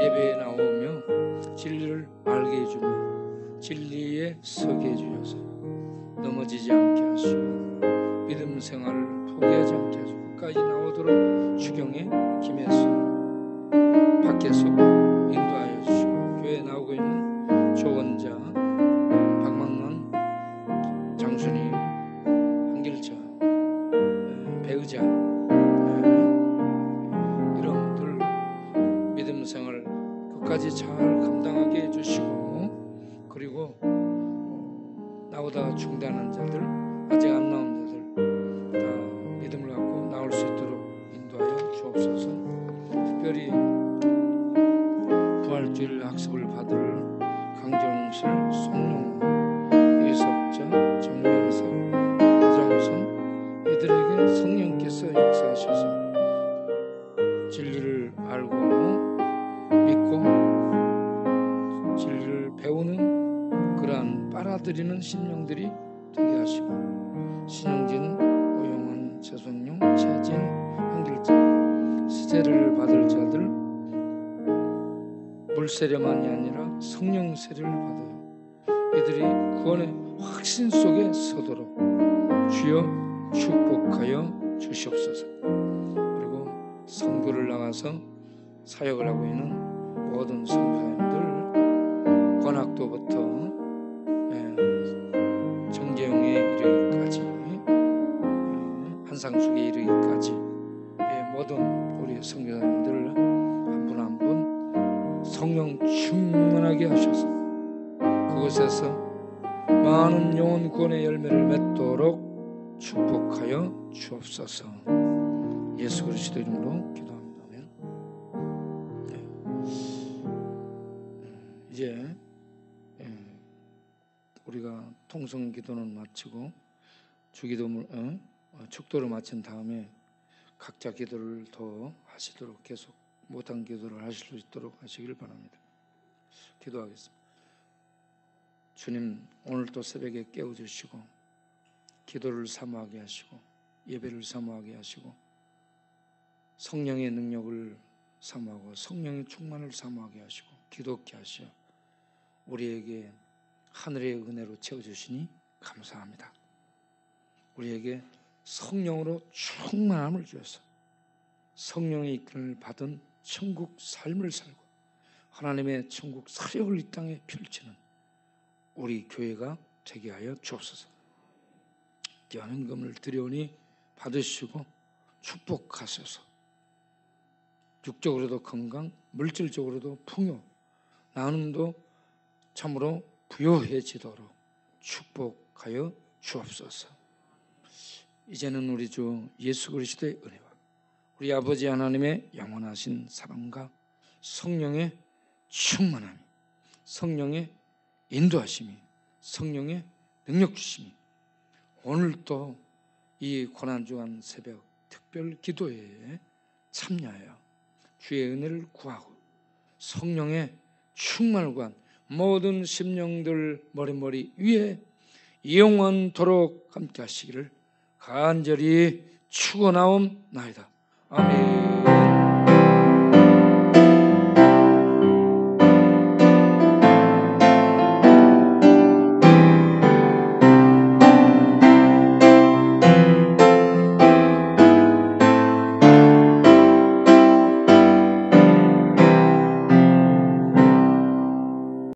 예배에 나오며 진리를 알게 해주며 진리에 서게 해주셔서 넘어지지 않게 하시고 믿음 생활을 포기하지 않게 하시고 끝까지 나오도록 주경에 김혜수 밖에서 인도하여 주시고 교회에 나오고 있는 조원자, 박망란, 장순이, 한길자, 배의자 이런 분들 믿음 생활 끝까지 잘 감당하게 해주시고 그리고 나오다가 중단한 자들 아직 안 나온 자들 다 믿음을 갖고 나올 수 있도록 인도하여 주옵소서. 특별히 부활주일 학습을 받을 강정실, 송룡, 이석자, 정명석, 이장선 이들에게 성령께서 역사하셔서 진리를 알고 살아드리는 심령들이 되게 하시고, 신영진, 오영환, 최선용, 최진, 한길정, 세례를 받을 자들 물세례만이 아니라 성령 세례를 받아요. 이들이 구원의 확신 속에 서도록 주여 축복하여 주시옵소서. 그리고 선교를 나가서 사역을 하고 있는 모든 선교사님들, 권학도부터 정재용에 이르기까지, 한상숙에 이르기까지 모든 우리 선교사님들 한 분 한 분 성령 충만하게 하셔서 그곳에서 많은 영혼 구원의 열매를 맺도록 축복하여 주옵소서. 예수 그리스도 이름으로 기도합니다. 아멘. 이제 우리가 통성 기도는 마치고 주기도를 축도를 마친 다음에 각자 기도를 더 하시도록, 계속 못한 기도를 하실 수 있도록 하시길 바랍니다. 기도하겠습니다. 주님, 오늘 또 새벽에 깨워주시고 기도를 사모하게 하시고 예배를 사모하게 하시고 성령의 능력을 사모하고 성령의 충만을 사모하게 하시고 기도케 하시어 우리에게 하늘의 은혜로 채워주시니 감사합니다. 우리에게 성령으로 충만함을 주셔서 성령의 이끌림을 받은 천국 삶을 살고 하나님의 천국 사역을 이 땅에 펼치는 우리 교회가 되게 하여 주옵소서. 귀한 금을 드려오니 받으시고 축복하소서. 육적으로도 건강, 물질적으로도 풍요, 나눔도 참으로 부요해지도록 축복하여 주옵소서. 이제는 우리 주 예수 그리스도의 은혜와 우리 아버지 하나님의 영원하신 사랑과 성령의 충만함이, 성령의 인도하심이, 성령의 능력 주심이 오늘 또 이 고난주간 새벽 특별 기도회에 참여하여 주의 은혜를 구하고 성령의 충만을 구한 모든 심령들 머리머리 위에 영원토록 함께 하시기를 간절히 축원하옵나이다. 아멘.